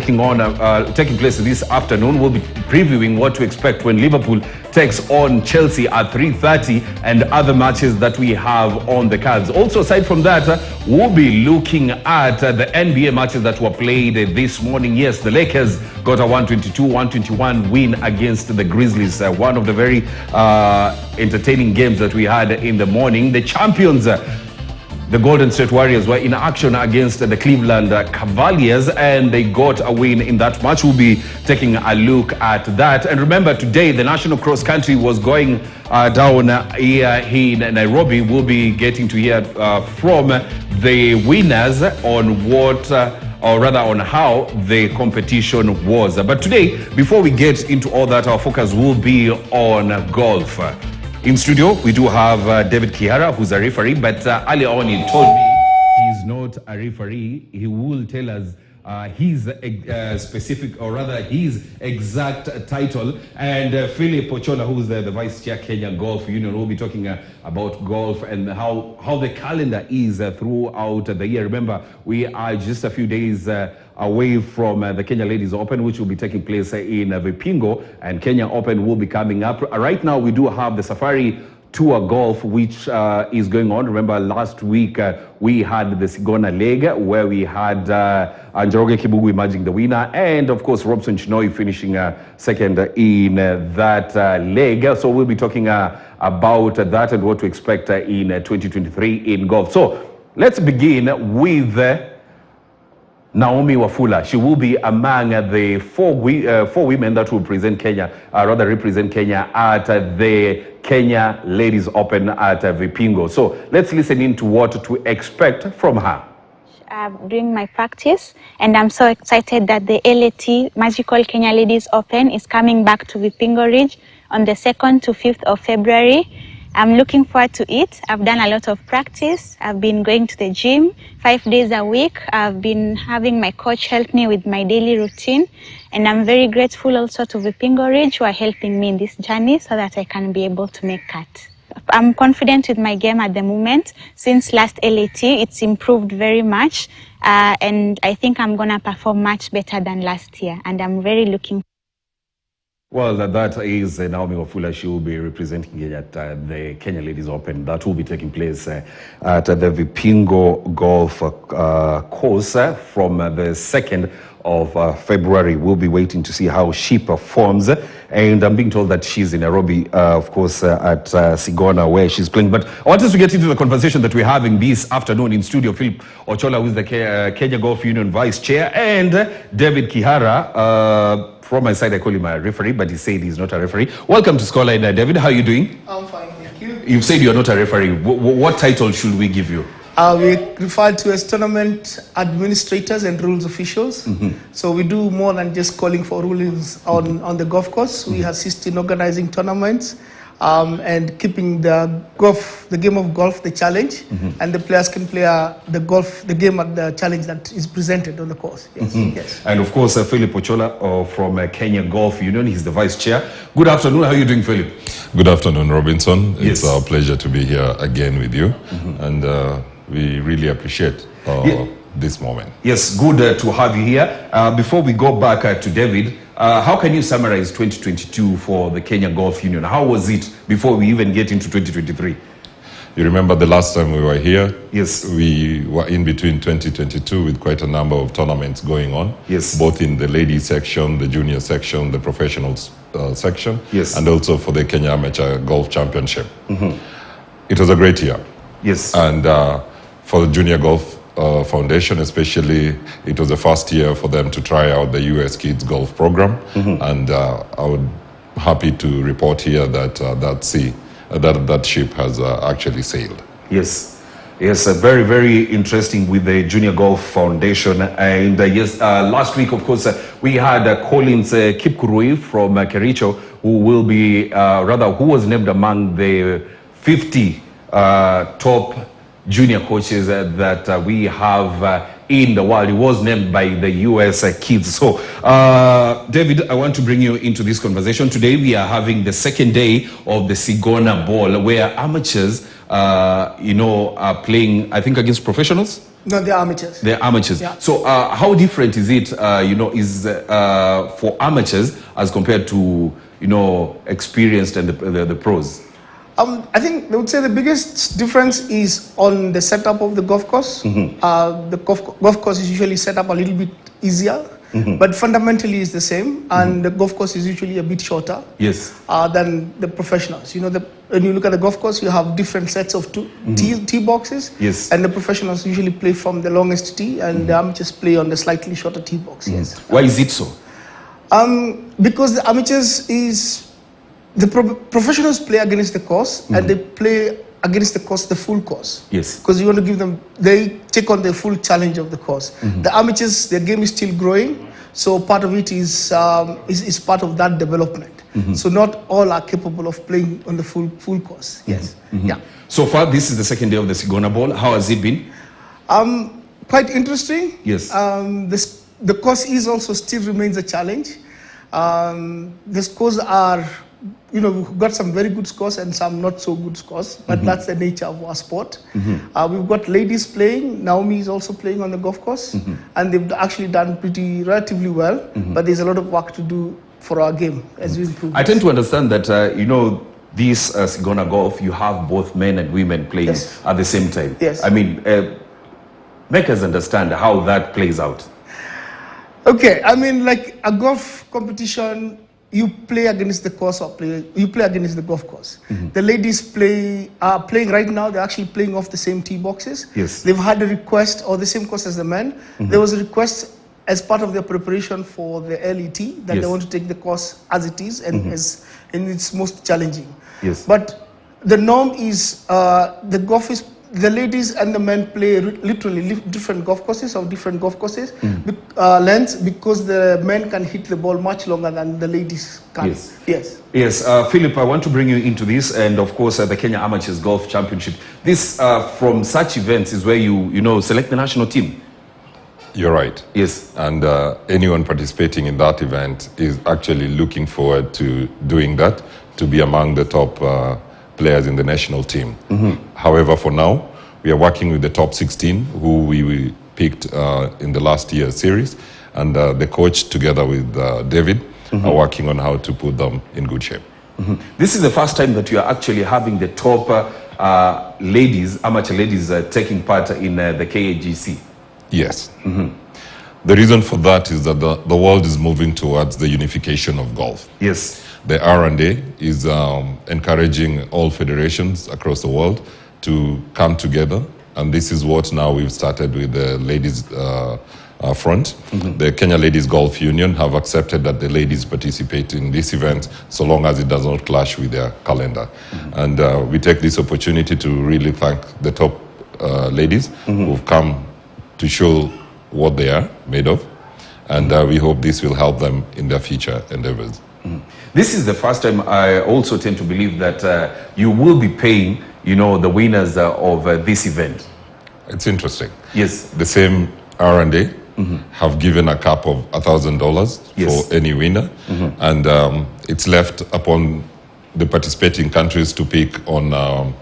taking place this afternoon. We'll be previewing what to expect when Liverpool takes on Chelsea at 3:30 and other matches that we have on the cards. Also, aside from that, we'll be looking at the NBA matches that were played this morning. Yes, the Lakers got a 122-121 win against the Grizzlies. One of the very entertaining games that we had in the morning. The champions, the Golden State Warriors, were in action against the Cleveland Cavaliers, and they got a win in that match. We'll be taking a look at that. And remember, today the national cross country was going down here in Nairobi. We'll be getting to hear from the winners on what or rather on how the competition was. But today, before we get into all that, our focus will be on golf. In studio, we do have David Kihara, who's a referee, but earlier on he told me he's not a referee. He will tell us his specific, or rather his exact title. And Philip Ochola, who's the Vice Chair Kenya Golf Union, will be talking about golf and how the calendar is throughout the year. Remember, we are just a few days away from the Kenya Ladies Open, which will be taking place in Vipingo, and Kenya Open will be coming up. Right now, we do have the Safari Tour Golf, which is going on. Remember, last week we had the Sigona leg, where we had Anjaroge Kibugu emerging the winner, and of course Robson Chinoi finishing second in that leg. So we'll be talking about that and what to expect in 2023 in golf. So let's begin with Naomi Wafula. She will be among the four women that will represent Kenya at the Kenya Ladies Open at Vipingo. So let's listen in to what to expect from her. I'm doing my practice, and I'm so excited that the LAT Magical Kenya Ladies Open is coming back to Vipingo Ridge on the 2nd to 5th of February. I'm looking forward to it. I've done a lot of practice. I've been going to the gym 5 days a week. I've been having my coach help me with my daily routine. And I'm very grateful also to Vipingo Ridge, who are helping me in this journey so that I can be able to make cut. I'm confident with my game at the moment. Since last LAT, it's improved very much. And I think I'm going to perform much better than last year. And I'm very looking. Well, that is Naomi Wafula. She will be representing Kenya at the Kenya Ladies Open. That will be taking place at the Vipingo Golf course from the 2nd of February. We'll be waiting to see how she performs. And I'm being told that she's in Nairobi, of course, at Sigona, where she's playing. But I want us to get into the conversation that we're having this afternoon in studio. Philip Ochola, who is the Kenya Golf Union Vice Chair, and David Kihara. From my side, I call him a referee, but he said he's not a referee. Welcome to Scholar. David, how are you doing? I'm fine, thank you. You've said you're not a referee. What title should we give you? We refer to as tournament administrators and rules officials. So we do more than just calling for rulings on the golf course. We assist in organizing tournaments and keeping the game of golf the challenge, and the players can play the game at the challenge that is presented on the course. Yes, yes. And of course, Philip Ochola from Kenya Golf Union, he's the Vice Chair. Good afternoon. How are you doing, Philip? Good afternoon, Robinson. Yes. It's our pleasure to be here again with you, and we really appreciate this moment. Yes, good to have you here. Before we go back to David, how can you summarize 2022 for the Kenya Golf Union? How was it before we even get into 2023? You remember the last time we were here? Yes. We were in between 2022 with quite a number of tournaments going on. Yes. Both in the ladies section, the junior section, the professionals section. Yes. And also for the Kenya Amateur Golf Championship. It was a great year. Yes. And for the Junior Golf Foundation especially, it was the first year for them to try out the US Kids Golf program. And I would happy to report here that that ship has actually sailed. Yes. Yes, very, very interesting with the Junior Golf Foundation. And yes, last week, of course, we had Collins Kipkurui from Kericho, who will be, who was named among the 50 top junior coaches that we have in the world. He was named by the US Kids. So, David, I want to bring you into this conversation. Today, we are having the second day of the Sigona Ball, where amateurs are playing, I think, against professionals? No, they're amateurs. They're amateurs. Yeah. So how different is it, for amateurs as compared to, experienced and the pros? I think I would say the biggest difference is on the setup of the golf course. The golf course is usually set up a little bit easier, but fundamentally it's the same, and the golf course is usually a bit shorter. Yes. Than the professionals. When you look at the golf course, you have different sets of tee boxes. Yes. And the professionals usually play from the longest tee, and the amateurs play on the slightly shorter tee box. Yes. Why is it so? Because the amateurs the professionals play against the course, and they play against the course, the full course. Yes. Because you want to give them, they take on the full challenge of the course. The amateurs, their game is still growing, so part of it is part of that development. So not all are capable of playing on the full course. Yes. Yeah. So far, this is the second day of the Sigona Bowl. How has it been? Quite interesting. Yes. The course also still remains a challenge. The scores are, we've got some very good scores and some not so good scores, but that's the nature of our sport. We've got ladies playing. Naomi is also playing on the golf course, and they've actually done relatively well, but there's a lot of work to do for our game as we improve. I tend to understand that, this Sigona Golf, you have both men and women playing at the same time. Yes. I mean, make us understand how that plays out. Okay, I mean, like a golf competition, you play against the course you play against the golf course. The ladies are playing right now, they're actually playing off the same tee boxes. Yes. They've had a request, or the same course as the men. There was a request as part of their preparation for the LET that they want to take the course as it is and as in its most challenging. Yes. But the norm is the ladies and the men play literally different golf courses or different golf courses lengths, because the men can hit the ball much longer than the ladies can. Yes. Yes. Yes, Philip, I want to bring you into this, and of course the Kenya Amateurs Golf Championship. This, from such events, is where you select the national team. You're right. Yes. And anyone participating in that event is actually looking forward to doing that, to be among the top players in the national team. However, for now, we are working with the top 16 who we picked in the last year's series, and the coach, together with David, are working on how to put them in good shape. This is the first time that you are actually having the top amateur ladies, taking part in the KAGC. Yes. The reason for that is that the world is moving towards the unification of golf. Yes. The R&A is encouraging all federations across the world to come together, and this is what now we've started with the ladies front. The Kenya Ladies Golf Union have accepted that the ladies participate in this event so long as it does not clash with their calendar. And we take this opportunity to really thank the top ladies who've come to show what they are made of, and we hope this will help them in their future endeavors. This is the first time. I also tend to believe that you will be paying, the winners of this event. It's interesting. Yes. The same R&A have given a cap of $1,000 for any winner, and it's left upon the participating countries to pick on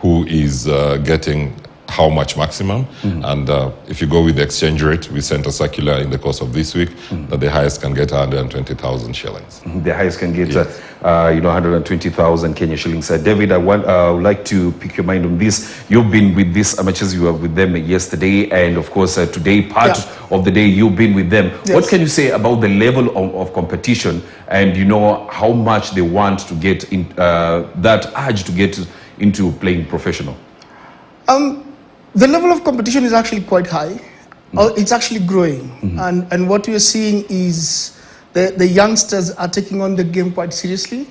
who is getting how much maximum. And if you go with the exchange rate, we sent a circular in the course of this week that the highest can get 120,000 shillings. The highest can get 120,000 Kenya shillings. David, I would like to pick your mind on this. You've been with these amateurs, you were with them yesterday, and of course today, part of the day you've been with them. Yes. What can you say about the level of competition, and how much they want to get in, that urge to get into playing professional? The level of competition is actually quite high. It's actually growing. And what we are seeing is the youngsters are taking on the game quite seriously.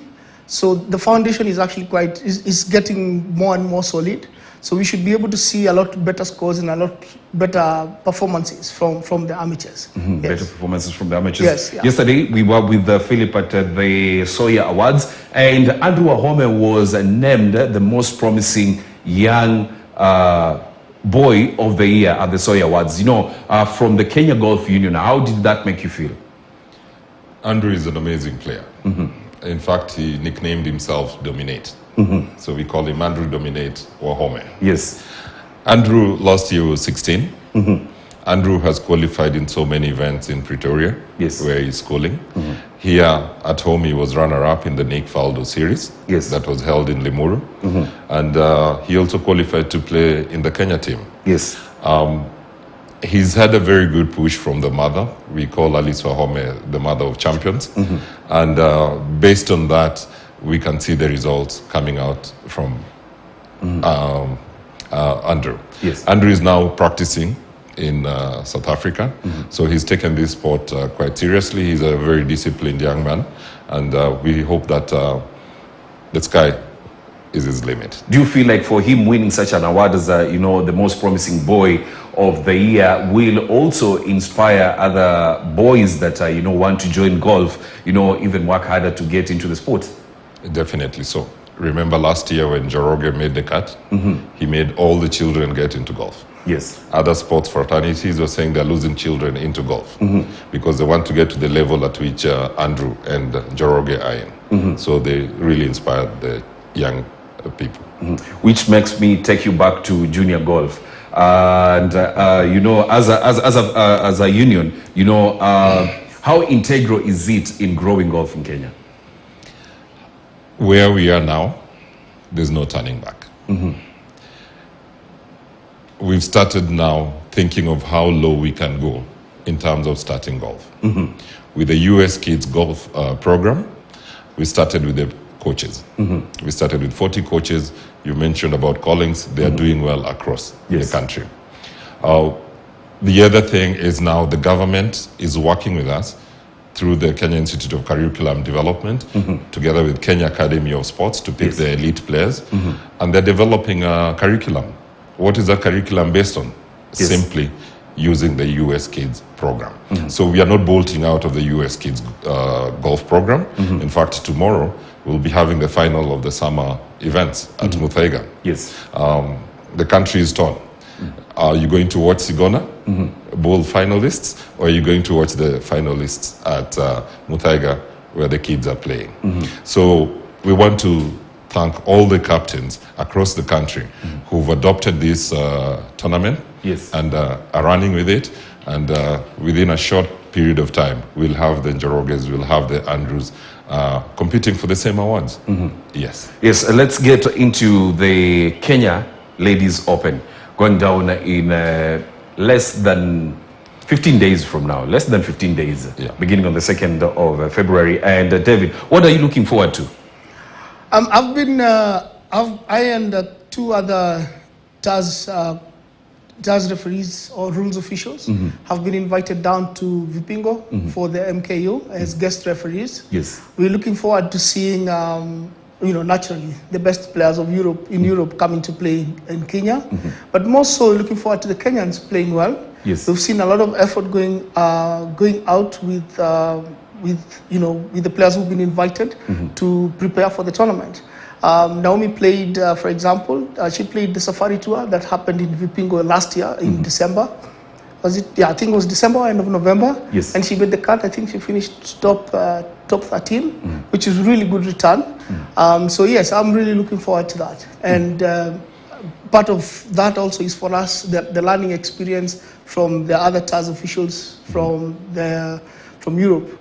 So the foundation is actually is getting more and more solid. So we should be able to see a lot better scores and a lot better performances from the amateurs. Yes. Better performances from the amateurs. Yes, yeah. Yesterday, we were with Philip at the Sawyer Awards, and Andrew Wahome was named the most promising young boy of the year at the Sawyer Awards. From the Kenya Golf Union, how did that make you feel? Andrew is an amazing player. In fact, he nicknamed himself Dominate. So we call him Andrew Dominate Wahome. Yes. Andrew last year was 16. Andrew has qualified in so many events in Pretoria, Yes. where he's schooling. Here at home, he was runner-up in the Nick Faldo series Yes. that was held in Limuru. And he also qualified to play in the Kenya team. Yes. He's had a very good push from the mother. We call Alice Wahome the mother of champions. And based on that, we can see the results coming out from Andrew. Yes. Andrew is now practicing in South Africa. So he's taken this sport quite seriously. He's a very disciplined young man. And we hope that the sky is his limit. Do you feel like for him winning such an award as, the most promising boy of the year will also inspire other boys that, want to join golf, even work harder to get into the sport? Definitely so. Remember last year when Joroge made the cut, he made all the children get into golf. Yes. Other sports fraternities were saying they're losing children into golf because they want to get to the level at which Andrew and Joroge are in. So they really inspired the young people. Which makes me take you back to junior golf. And, as a union, how integral is it in growing golf in Kenya? Where we are now, there's no turning back. We've started now thinking of how low we can go in terms of starting golf. With the US Kids Golf program, we started with the coaches. We started with 40 coaches. You mentioned about Collins. They are doing well across Yes. the country. The other thing is now the government is working with us through the Kenya Institute of Curriculum Development, together with Kenya Academy of Sports to pick Yes. the elite players. And they're developing a curriculum. What is that curriculum based on? Yes. Simply using the US Kids program. So we are not bolting out of the US Kids golf program. In fact, tomorrow we'll be having the final of the summer events at Muthaiga. Yes. The country is torn. Are you going to watch Sigona Bowl finalists, or are you going to watch the finalists at Muthaiga where the kids are playing? So we want to thank all the captains across the country who've adopted this tournament Yes. and are running with it. And within a short period of time, we'll have the Njoroges, we'll have the Andrews competing for the same awards. Yes. Yes, let's get into the Kenya Ladies Open, going down in less than 15 days from now. Less than 15 days, Yeah. beginning on the 2nd of February. And David, what are you looking forward to? I and two other jazz referees or rules officials have been invited down to Vipingo for the MKU as guest referees. Yes. We're looking forward to seeing, naturally, the best players of Europe coming to play in Kenya, but more so looking forward to the Kenyans playing well. Yes. We've seen a lot of effort going out with the players who've been invited to prepare for the tournament. Naomi played, for example, she played the Safari Tour that happened in Vipingo last year in December. Was it? Yeah, I think it was December, end of November. Yes. And she made the cut. I think she finished top 13, which is really good return. So yes, I'm really looking forward to that. And part of that also is for us the learning experience from the other TAS officials from Europe.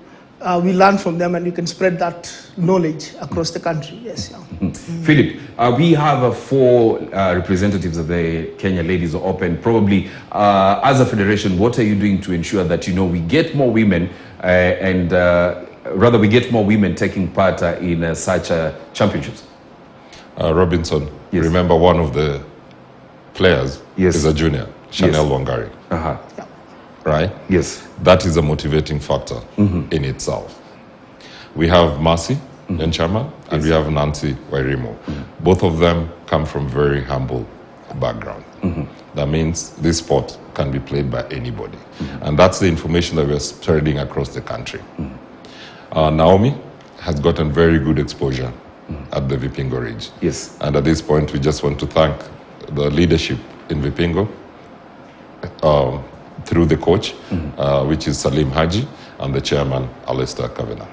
We learn from them, and you can spread that knowledge across the country. Yes. Yeah. Philip, we have 4 representatives of the Kenya Ladies Open. Probably, as a federation, what are you doing to ensure that we get more women and rather we get more women taking part in such championships? Robinson, Yes. remember one of the players Yes. is a junior, Chanel Yes. Wangari, Uh-huh. right? Yes. That is a motivating factor in itself. We have Mercy Nchama and we have Nancy Wairimo. Both of them come from very humble background. That means this sport can be played by anybody. And that's the information that we're spreading across the country. Naomi has gotten very good exposure at the Vipingo Ridge. Yes. And at this point, we just want to thank the leadership in Vipingo through the coach, which is Salim Haji, and the chairman, Alistair Kavena.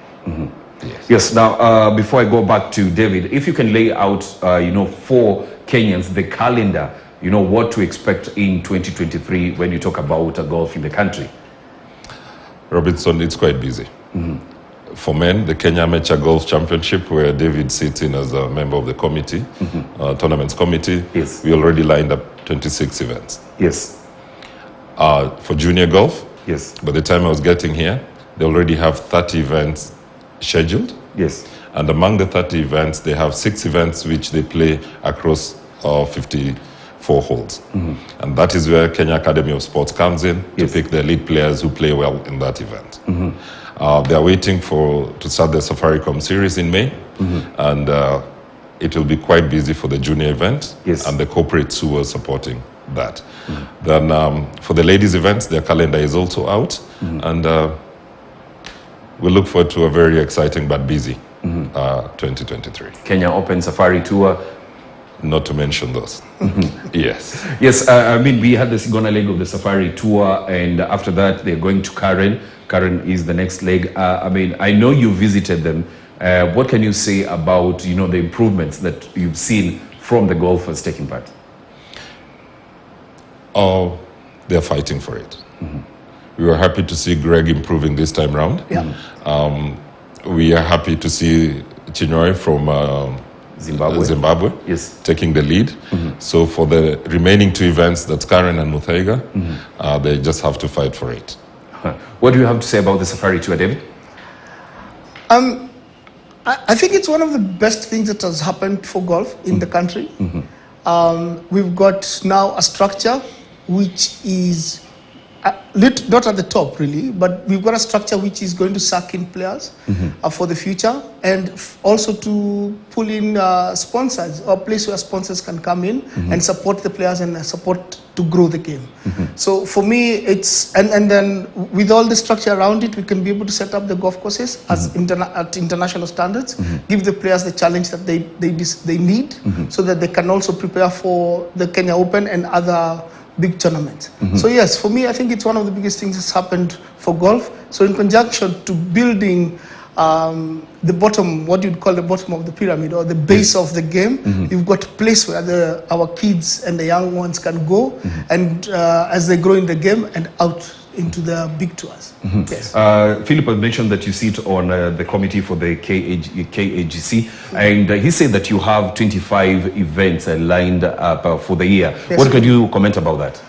Yes. Now, before I go back to David, if you can lay out, for Kenyans, the calendar, what to expect in 2023 when you talk about golf in the country. Robinson, it's quite busy. For men, the Kenya Amateur Golf Championship, where David sits in as a member of the committee, tournaments committee, Yes. we already lined up 26 events. Yes. For junior golf, Yes. by the time I was getting here, they already have 30 events scheduled. Yes. And among the 30 events, they have 6 events which they play across 54 holes. And that is where Kenya Academy of Sports comes in to Yes. pick the elite players who play well in that event. They are waiting to start the Safaricom series in May. And it will be quite busy for the junior event. Yes. And the corporates who are supporting that. Then for the ladies events, their calendar is also out. And we look forward to a very exciting but busy 2023. Kenya Open Safari Tour. Not to mention those. Yes. Yes, we had the Sigona leg of the Safari Tour, and after that, they're going to Karen. Karen is the next leg. I know you visited them. What can you say about, the improvements that you've seen from the golfers taking part? Oh, they're fighting for it. We were happy to see Greg improving this time round. We are happy to see Chinyoy from Zimbabwe Yes. taking the lead. So for the remaining 2 events, that's Karen and Muthaiga, they just have to fight for it. What do you have to say about the Safari Tour, David? I think it's one of the best things that has happened for golf in the country. We've got now a structure which is not at the top really, but we've got a structure which is going to suck in players for the future, and also to pull in sponsors, or a place where sponsors can come in and support the players and support to grow the game. So for me, it's and then with all the structure around it, we can be able to set up the golf courses as at international standards, give the players the challenge that they need, so that they can also prepare for the Kenya Open and other big tournaments. So yes, for me, I think it's one of the biggest things that's happened for golf. So in conjunction to building the bottom, what you'd call the bottom of the pyramid, or the base of the game, you've got a place where our kids and the young ones can go, and as they grow in the game and out into the big tours. Yes. Philip had mentioned that you sit on the committee for the KAGC, and he said that you have 25 events lined up for the year. Yes. What could you comment about that?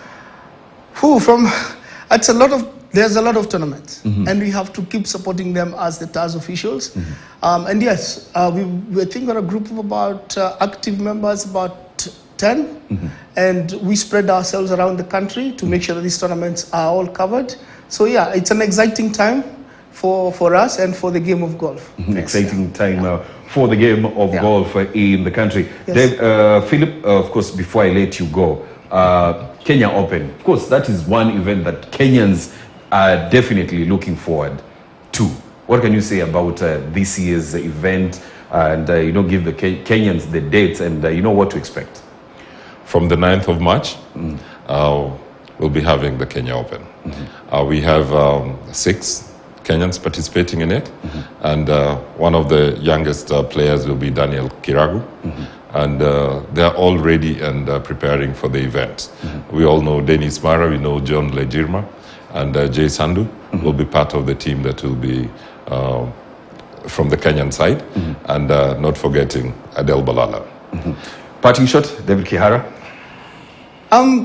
There's a lot of tournaments, and we have to keep supporting them as the TAS officials. And yes, we think on a group of about active members, about 10, and we spread ourselves around the country to make sure that these tournaments are all covered. So yeah, it's an exciting time for us and for the game of golf. Exciting time for the game of golf in the country. Yes. Dave, Philip, of course, before I let you go, Kenya Open, of course, that is one event that Kenyans are definitely looking forward to. What can you say about this year's event, and give the Kenyans the dates and what to expect? From the 9th of March, we'll be having the Kenya Open. We have 6 Kenyans participating in it, and one of the youngest players will be Daniel Kiragu, and they're all ready and preparing for the event. We all know Dennis Mara, we know John Lejirma, and Jay Sandu will be part of the team that will be from the Kenyan side, and not forgetting Adel Balala. Parting shot, David Kihara.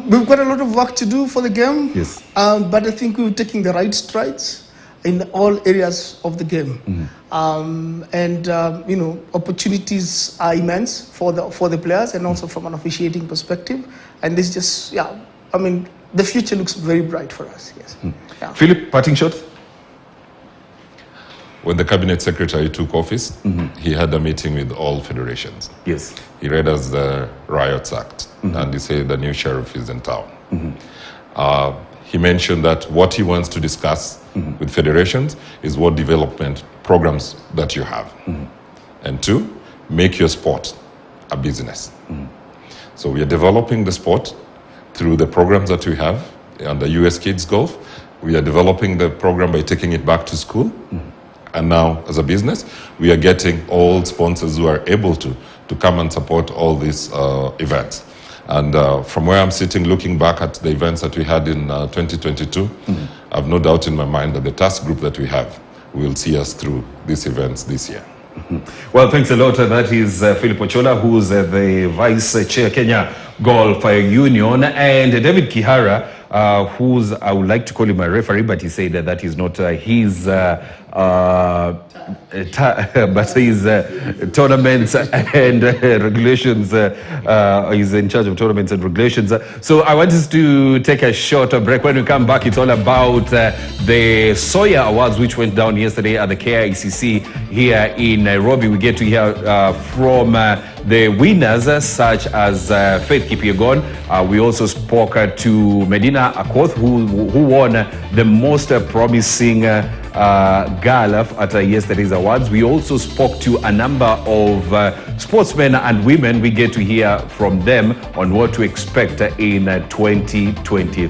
We've got a lot of work to do for the game, Yes. but I think we're taking the right strides in all areas of the game. Opportunities are immense for the players, and also from an officiating perspective. And this just, the future looks very bright for us. Yes. Philip, parting shot. When the cabinet secretary took office, he had a meeting with all federations. Yes. He read us the Riots Act, and he said the new sheriff is in town. He mentioned that what he wants to discuss with federations is what development programs that you have. And 2, make your sport a business. So we are developing the sport through the programs that we have under US Kids Golf. We are developing the program by taking it back to school And now, as a business, we are getting all sponsors who are able to come and support all these events. And from where I'm sitting, looking back at the events that we had in 2022, I have no doubt in my mind that the task group that we have will see us through these events this year. Well, thanks a lot. That is Philip Ochola, who's the Vice Chair, Kenya Golf Union, and David Kihara, who's, I would like to call him a referee, but he said that is not his, but his tournaments and regulations, he's in charge of tournaments and regulations. So I want us to take a short break. When we come back, it's all about the Sawyer Awards, which went down yesterday at the KICC here in Nairobi. We get to hear from the winners, such as Faith Kipyegon. We also spoke to Medina Akoth, who won the most promising girl at yesterday's awards. We also spoke to a number of sportsmen and women. We get to hear from them on what to expect in 2023.